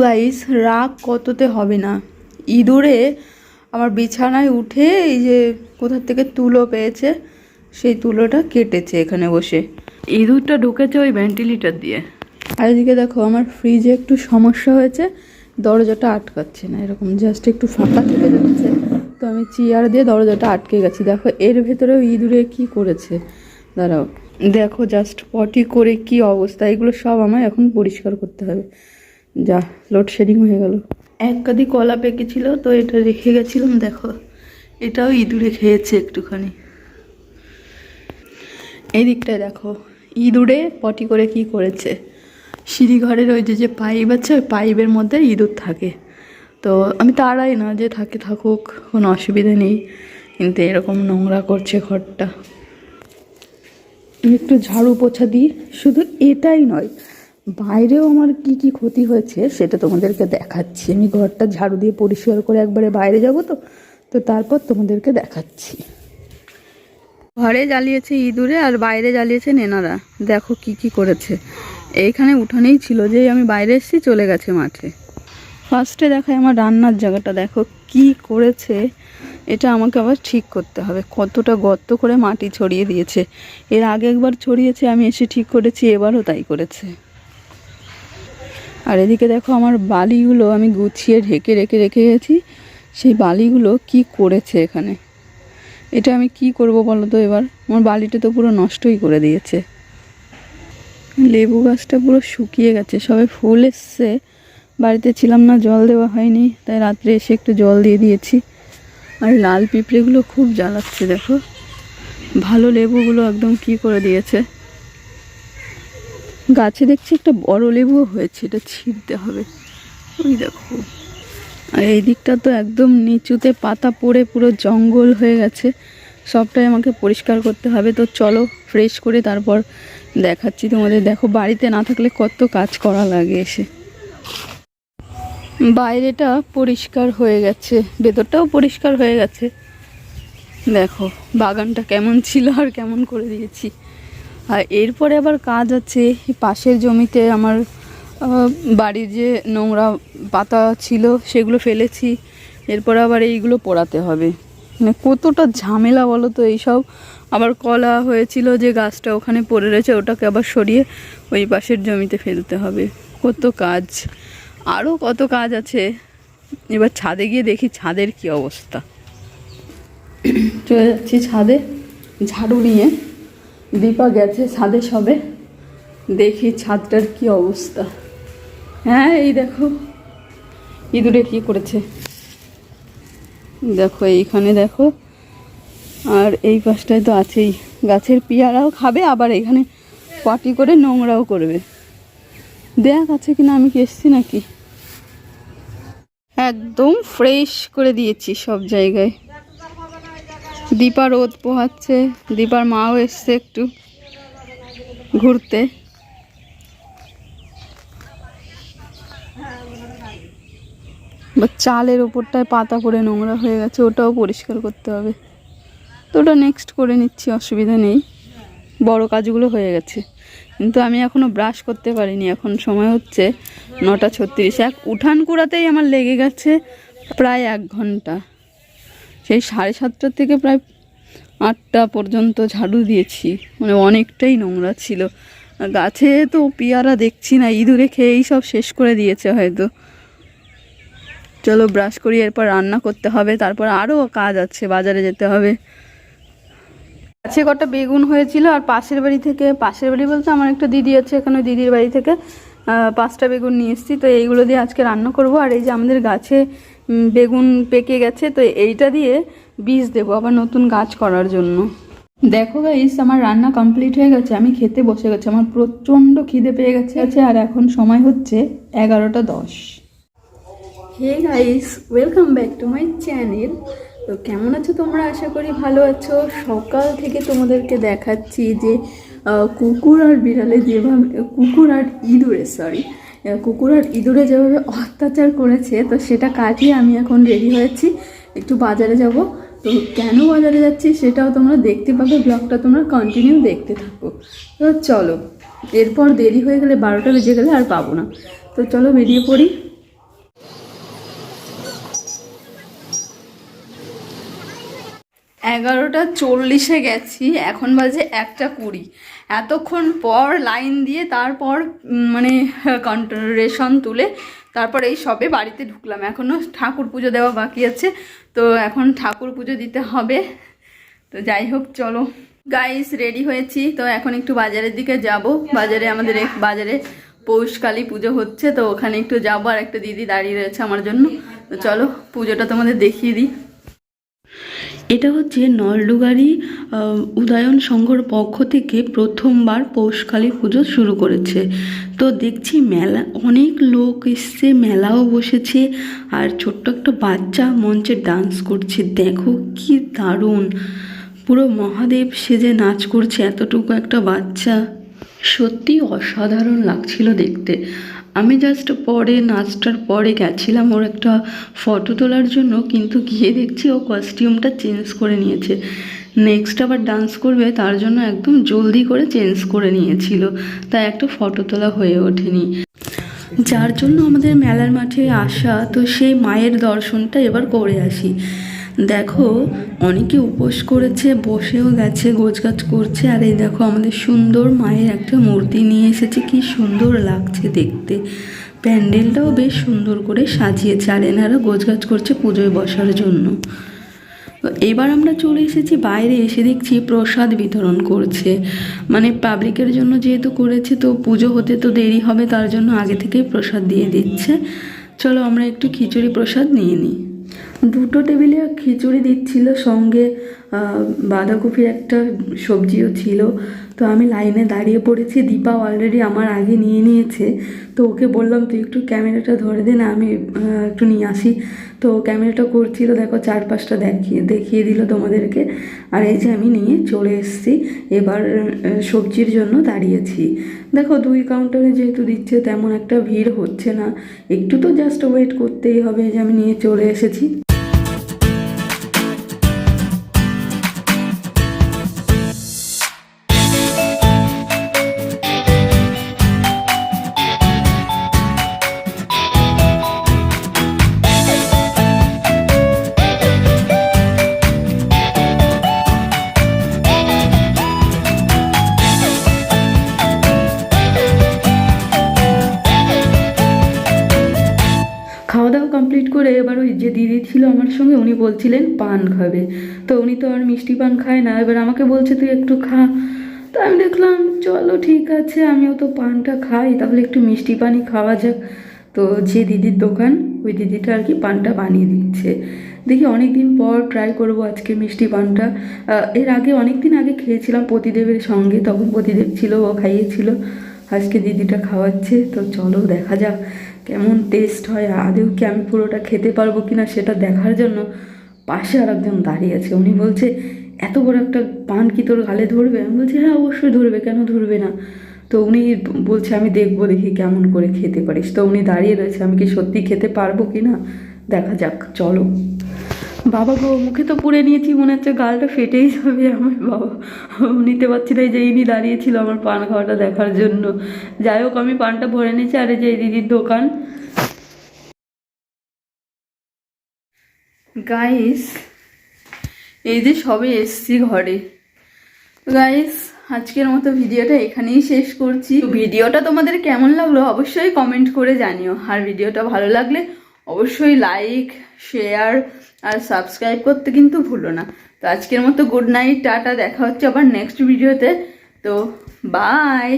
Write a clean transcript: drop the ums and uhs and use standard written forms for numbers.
Guys, রাগ কততে হবে না। ইঁদুরে আমার বিছানায় উঠে এই যে কোথা থেকে তুলো পেয়েছে, সেই তুলোটা কেটেছে এখানে বসে। ইঁদুরটা ঢুকেছে ওই ভেন্টিলেটর দিয়ে। আর এদিকে দেখো, আমার ফ্রিজে একটু সমস্যা হয়েছে, দরজাটা আটকাচ্ছে না, এরকম জাস্ট একটু ফাঁকা থেকে যাচ্ছে। তো আমি চেয়ার দিয়ে দরজাটা আটকে গেছি। দেখো এর ভেতরেও ইঁদুরে কি করেছে, দাঁড়াও দেখো, জাস্ট পটি করে কি অবস্থা। এগুলো সব আমায় এখন পরিষ্কার করতে হবে। যা লোডশেডিং হয়ে গেল। এক কাঁদি কলা পেকেছিল, তো এটা রেখে গেছিলাম। দেখো এটাও ইঁদুরে খেয়েছে একটুখানি। এই দিকটায় দেখো ইঁদুরে পটি করে কি করেছে। সিঁড়িঘরের ওই যে পাইপ আছে, ওই পাইপের মধ্যে ইঁদুর থাকে। তো আমি তাড়াই না, যে থাকে থাকুক, কোনো অসুবিধা নেই, কিন্তু এরকম নোংরা করছে ঘরটা। একটু ঝাড়ু পোছা দিই। শুধু এটাই নয়, বাইরেও আমার কি কি ক্ষতি হয়েছে সেটা তোমাদেরকে দেখাচ্ছি। আমি ঘরটা ঝাড়ু দিয়ে পরিষ্কার করে একবারে বাইরে যাব, তো তারপর তোমাদেরকে দেখাচ্ছি। ঘরে জ্বালিয়েছে ইঁদুরে আর বাইরে জ্বালিয়েছে নেনারা। দেখো কি কি করেছে। এইখানে উঠানেই ছিল, যেই আমি বাইরে এসেছি চলে গেছে মাঠে। ফার্স্টে দেখায় আমার রান্নার জায়গাটা, দেখো কি করেছে। এটা আমাকে আবার ঠিক করতে হবে। কতটা গর্ত করে মাটি ছড়িয়ে দিয়েছে। এর আগে একবার ছড়িয়েছে, আমি এসে ঠিক করেছি, এবারও তাই করেছে। আর এদিকে দেখো আমার বালিগুলো আমি গুছিয়ে ঢেকে রেখে গেছি। সেই বালিগুলো কি করেছে এখানে। এটা আমি কি করব বলো তো এবার। আমার বালিটা তো পুরো নষ্টই করে দিয়েছে। লেবু গাছটা পুরো শুকিয়ে গেছে, সবে ফুল এসছে। বাড়িতে ছিলাম না, জল দেওয়া হয়নি, তাই রাত্রে এসে একটু জল দিয়ে দিয়েছি। আর লাল পিঁপড়েগুলো খুব জ্বালাচ্ছে, দেখো ভালো লেবুগুলো একদম কি করে দিয়েছে। গাছে দেখছি একটা বড় লেবুও হয়েছে, এটা ছিঁড়তে হবে। ওই দেখো, আর এই দিকটা তো একদম নিচুতে পাতা পড়ে পুরো জঙ্গল হয়ে গেছে। সবটাই আমাকে পরিষ্কার করতে হবে। তো চলো ফ্রেশ করে তারপর দেখাচ্ছি তোমাদের। দেখো বাড়িতে না থাকলে কত কাজ করা লাগে এসে। বাইরেটা পরিষ্কার হয়ে গেছে, ভেতরটাও পরিষ্কার হয়ে গেছে। দেখো বাগানটা কেমন ছিল আর কেমন করে দিয়েছি। আর এরপরে আবার কাজ আছে। পাশের জমিতে আমার বাড়ির যে নোংরা পাতা ছিল সেগুলো ফেলেছি। এরপরে আবার এইগুলো পোড়াতে হবে। মানে কতটা ঝামেলা বলো তো এইসব। আবার কলা হয়েছিল যে গাছটা ওখানে পড়ে রয়েছে, ওটাকে আবার সরিয়ে ওই পাশের জমিতে ফেলতে হবে। কত কাজ, আরও কত কাজ আছে। এবার ছাদে গিয়ে দেখি ছাদের কি অবস্থা। চলে যাচ্ছি ছাদে ঝাড়ু নিয়ে। দীপা গেছে ছাদে সবে, দেখি ছাদটার কি অবস্থা। হ্যাঁ এই দেখো ইঁদুরে কি করেছে। দেখো এইখানে দেখো, আর এই পাশটায় তো আছেই। গাছের পেয়ারাও খাবে, আবার এখানে পটি করে নোংরাও করবে। দেখ আছে কিনা, আমি কি এসছি নাকি। একদম ফ্রেশ করে দিয়েছি সব জায়গায়। দীপা রোদ পোহাচ্ছে, দীপার মাও এসছে একটু ঘুরতে। বা চালের ওপরটায় পাতা পড়ে নোংরা হয়ে গেছে, ওটাও পরিষ্কার করতে হবে। তো ওটা নেক্সট করে নিচ্ছি, অসুবিধা নেই। বড় কাজগুলো হয়ে গেছে, কিন্তু আমি এখনও ব্রাশ করতে পারিনি। এখন সময় হচ্ছে 9:36। উঠান কুড়াতেই আমার লেগে গেছে প্রায় 1 ঘন্টা। সেই 7:30 থেকে প্রায় 8টা পর্যন্ত ঝাড়ু দিয়েছি। মানে অনেকটাই নোংরা ছিল। গাছে তো পেয়ারা দেখছি না, ইঁদুরে খেয়েই সব শেষ করে দিয়েছে হয়তো। চলো ব্রাশ করি, এরপর রান্না করতে হবে। তারপর আরও কাজ আছে, বাজারে যেতে হবে। গাছে কটা বেগুন হয়েছিল, আর পাশের বাড়ি বলতে আমার একটা দিদি আছে এখানে, দিদির বাড়ি থেকে 5টা বেগুন নিয়ে এসেছি। তো এইগুলো দিয়ে আজকে রান্না করব। আর এই যে আমাদের গাছে বেগুন পেকে গেছে, তো এইটা দিয়ে বীজ দেবো আবার নতুন গাছ করার জন্য। দেখো গাইস, আমার রান্না কমপ্লিট হয়ে গেছে, আমি খেতে বসে গেছি। আমার প্রচণ্ড খিদে পেয়ে গেছে। আর এখন সময় হচ্ছে 11:10। Hey guys, welcome back to my channel. তো কেমন আছো তোমরা? আশা করি ভালো আছো। সকাল থেকে তোমাদেরকে দেখাচ্ছি যে কুকুর আর ইঁদুরে যেভাবে অত্যাচার করেছে, তো সেটা কাটিয়ে আমি এখন রেডি হয়েছি, একটু বাজারে যাব। তো কেন বাজারে যাচ্ছি সেটাও তোমরা দেখতে পাবে, ব্লগটা তোমরা কন্টিনিউ দেখতে থাকো। তো চলো, এরপর দেরি হয়ে গেলে 12টা বেজে গেলে আর পাবো না। তো চলো বেরিয়ে পড়ি। 11:40 গেছি, এখন বাজে 1:20। এতক্ষণ পর লাইন দিয়ে তারপর মানে রেশন তুলে তারপর এই সবে বাড়িতে ঢুকলাম। এখনও ঠাকুর পুজো দেওয়া বাকি আছে, তো এখন ঠাকুর পুজো দিতে হবে। তো যাই হোক, চলো গাইস, রেডি হয়েছি। তো এখন একটু বাজারের দিকে যাব। বাজারে আমাদের বাজারে পৌষকালী পুজো হচ্ছে, তো ওখানে একটু যাবো। আর একটা দিদি দাঁড়িয়ে রয়েছে আমার জন্য। তো চলো পুজোটা তোমাদের দেখিয়ে দিই। এটা হচ্ছে নলডুগারি উদয়ন সংঘর পক্ষ থেকে প্রথমবার পৌষকালী পুজো শুরু করেছে। তো দেখছি মেলা, অনেক লোক এসছে, মেলাও বসেছে। আর ছোট্ট একটা বাচ্চা মঞ্চে ডান্স করছে, দেখো কি দারুণ, পুরো মহাদেব সেজে নাচ করছে এতটুকু একটা বাচ্চা। সত্যি অসাধারণ লাগছিল দেখতে। আমি জাস্ট পরে নাচটার পরে গেছিলাম ওর একটা ফটো তোলার জন্য, কিন্তু গিয়ে দেখছি ও কস্টিউমটা চেঞ্জ করে নিয়েছে। নেক্সট আবার ডান্স করবে, তার জন্য একদম জলদি করে চেঞ্জ করে নিয়েছিল, তাই একটা ফটো তোলা হয়ে ওঠেনি। যার জন্য আমাদের মেলার মাঠে আসা, তো সেই মায়ের দর্শনটা এবার করে আসি। দেখো অনেকে উপোস করেছে, বসেও গেছে, গোছগাছ করছে। আর এই দেখো আমাদের সুন্দর মায়ের একটা মূর্তি নিয়ে এসেছে, কি সুন্দর লাগছে দেখতে। প্যান্ডেলটাও বেশ সুন্দর করে সাজিয়েছে, আর এনারা গোছগাছ করছে পুজোয় বসার জন্য। এবার আমরা চলে এসেছি বাইরে, এসে দেখছি প্রসাদ বিতরণ করছে। মানে পাবলিকের জন্য যেহেতু করেছে, তো পুজো হতে তো দেরি হবে, তার জন্য আগে থেকেই প্রসাদ দিয়ে দিচ্ছে। চলো আমরা একটু খিচুড়ি প্রসাদ নিয়ে নিই। 2টো টেবিলে খিচুড়ি দিচ্ছিল, সঙ্গে বাঁধাকপির একটা সবজিও ছিল। তো আমি লাইনে দাঁড়িয়ে পড়েছি, দীপা অলরেডি আমার আগে নিয়ে নিয়েছে। তো ওকে বললাম তুই একটু ক্যামেরাটা ধরে দে না, আমি একটু নিয়ে আসি। তো ক্যামেরাটা করছিল, দেখো 4-5টা দেখিয়ে দিল তোমাদেরকে। আর এই যে আমি নিয়ে চলে এসেছি, এবার সবজির জন্য দাঁড়িয়েছি। দেখো 2 কাউন্টারে যেহেতু দিচ্ছে, তেমন একটা ভিড় হচ্ছে না, একটু তো জাস্ট ওয়েট করতেই হবে। যে আমি নিয়ে চলে এসেছি। খাওয়া দাওয়া কমপ্লিট করে এবার ওই যে দিদি ছিল আমার সঙ্গে, উনি বলছিলেন পান খাবে। তো উনি তো আর মিষ্টি পান খায় না, এবার আমাকে বলছে তুই একটু খা। তো আমি দেখলাম চলো ঠিক আছে, আমিও তো পানটা খাই, তাহলে একটু মিষ্টি পানই খাওয়া যাক। তো যে দিদির দোকান, ওই দিদিটা আর কি পানটা বানিয়ে দিচ্ছে। দেখি অনেক দিন পর ট্রাই করব আজকে মিষ্টি পানটা। এর আগে অনেক দিন আগে খেয়েছিলাম প্রতিদেবের সঙ্গে, তখন প্রতিদেব ছিল, ও খাইয়েছিল। আজকে দিদিটা খাওয়াচ্ছে, তো চলো দেখা যাক কেমন টেস্ট হয়। আদেও কি আমি পুরোটা খেতে পারবো কিনা সেটা দেখার জন্য পাশে আর একজন দাঁড়িয়ে আছে। উনি বলছে এত বড় একটা পান কি তোর গালে ধরবে? আমি বলছি হ্যাঁ অবশ্যই ধরবে, কেন ধরবে না। তো উনি বলছে আমি দেখবো, দেখি কেমন করে খেতে পারিস। তো উনি দাঁড়িয়ে রয়েছে, আমি কি সত্যি খেতে পারবো কি না দেখা যাক, চলো। বাবা গো, মুখে তো পুড়ে নিয়েছি, মনে হচ্ছে গালটা ফেটেই যাবে আমার। বাবা নিতে পারছি না, যে ইনি দাঁড়িয়েছিল আমার পান খাওয়াটা দেখার জন্য। যাই হোক আমি পানটা ভরে নিয়েছি। আর এই যে দিদির দোকান। গাইস এই যে সবে এসছি ঘরে। গাইস আজকের মতো ভিডিওটা এখানেই শেষ করছি। ভিডিওটা তোমাদের কেমন লাগলো অবশ্যই কমেন্ট করে জানিও। আর ভিডিওটা ভালো লাগলে অবশ্যই লাইক, শেয়ার আর সাবস্ক্রাইব করতে কিন্তু ভুলো না। তো আজকের মতো গুড নাইট, টাটা, দেখা হচ্ছে আবার নেক্সট ভিডিওতে। তো বাই।